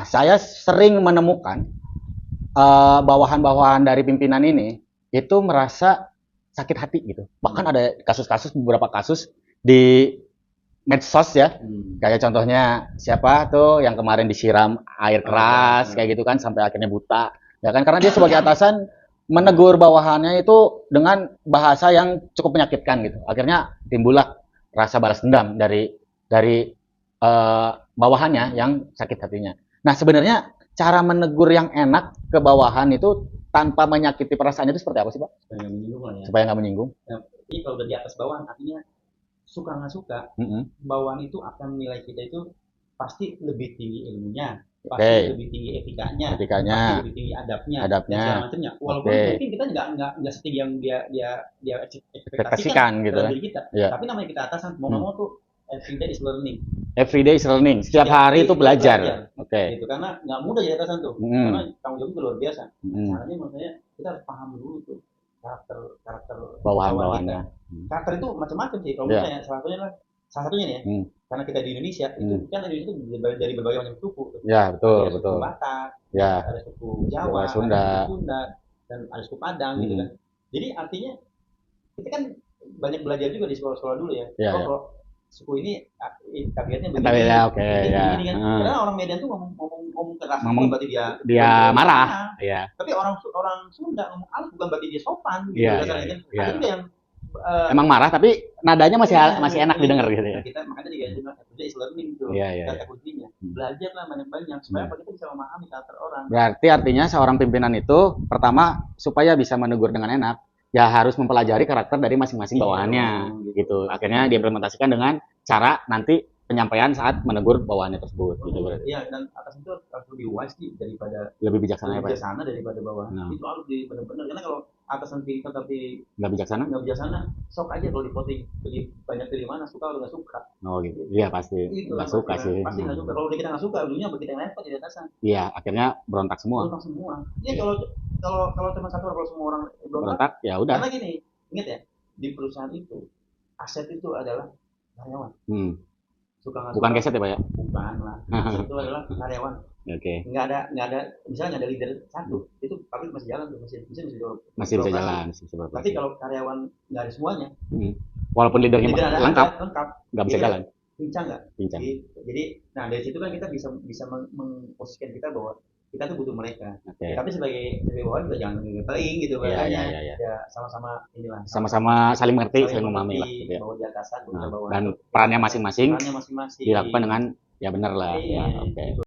Saya sering menemukan bawahan-bawahan dari pimpinan ini itu merasa sakit hati gitu. Bahkan ada kasus-kasus, beberapa kasus di medsos ya. Kayak contohnya siapa tuh yang kemarin disiram air keras kayak gitu kan sampai akhirnya buta. Ya kan karena dia sebagai atasan menegur bawahannya itu dengan bahasa yang cukup menyakitkan gitu. Akhirnya timbullah rasa balas dendam dari bawahannya yang sakit hatinya. Nah, sebenarnya cara menegur yang enak ke bawahan itu tanpa menyakiti perasaannya itu seperti apa sih, Pak? Supaya nggak menyinggung lah ya. Supaya nggak menyinggung. Nah, ini kalau udah di atas bawahan artinya suka nggak suka, bawahan itu akan menilai kita itu pasti lebih tinggi ilmunya, pasti lebih tinggi etikanya, pasti lebih tinggi adabnya, dan segala macamnya. Walaupun mungkin kita nggak setinggi yang dia ekspektasikan gitu dalam diri kita, tapi namanya kita atasan mau nggak mau tuh everyday is learning. Everyday is learning. Setiap hari itu belajar. Gitu karena nggak mudah jadi atasan tuh, karena tanggung jawab itu luar biasa. Caranya maksudnya kita harus paham dulu tuh karakter bawahan-bawahannya. Karakter itu macam-macam sih. Kalau misalnya salah satunya nih ya, karena kita di Indonesia itu kan Indonesia itu dari berbagai macam suku. Ya betul ada betul. Suku Batak, ya. Ada suku Jawa, Sunda. ada suku Sunda, dan ada suku Padang gitu kan. Jadi artinya kita kan banyak belajar juga di sekolah-sekolah dulu ya. Kalau suku ini tabiatnya begini, begini kan. Karena orang Medan tuh ngomong keras, bukan berarti dia marah. Tapi orang Sunda ngomong halus bukan berarti dia sopan. Gitu, kan. Ada juga yang emang marah tapi nadanya masih enak didengar gitu ya. Kita makanya diganti is learning gitu. Kata kuncinya. Belajarlah banyak-banyak supaya kita bisa memahami karakter orang. Berarti artinya seorang pimpinan itu pertama supaya bisa menegur dengan enak ya harus mempelajari karakter dari masing-masing bawahannya gitu. Akhirnya diimplementasikan dengan cara nanti penyampaian saat menegur bawahannya tersebut gitu berarti. Iya, dan atas itu harus lebih wise daripada lebih bijaksana daripada bawah. Itu harus benar-benar karena kalau atasan pintar tapi nggak bijaksana, sok aja kalau di banyak dari mana suka atau nggak suka. Oh gitu. Iya pasti nggak suka sih. Pasti nggak suka. Kalau kita nggak suka, ujungnya kita yang repot jadi atasan. Iya, akhirnya berontak semua. Iya kalau cuma satu kalau semua orang berontak ya udah. Karena gini, ingat ya di perusahaan itu aset itu adalah karyawan. Bukan keset ya Pak ya? Bukan lah. Aset itu adalah karyawan. Nggak ada misalnya nggak ada leader satu itu pabrik masih jalan tuh masih bisa jalan. Tapi kalau karyawan nggak ada semuanya, walaupun leadernya lengkap nggak bisa jalan. Pincang. Jadi nah dari situ kan kita bisa memposisikan kita bahwa kita tuh butuh mereka. Tapi sebagai bawahan juga jangan ngetelin gitu makanya. Ya sama-sama inilah. Sama-sama saling mengerti, saling memahami lah. Bahwa di atasan, dan perannya masing-masing dilakukan dengan ya benar lah. Oke.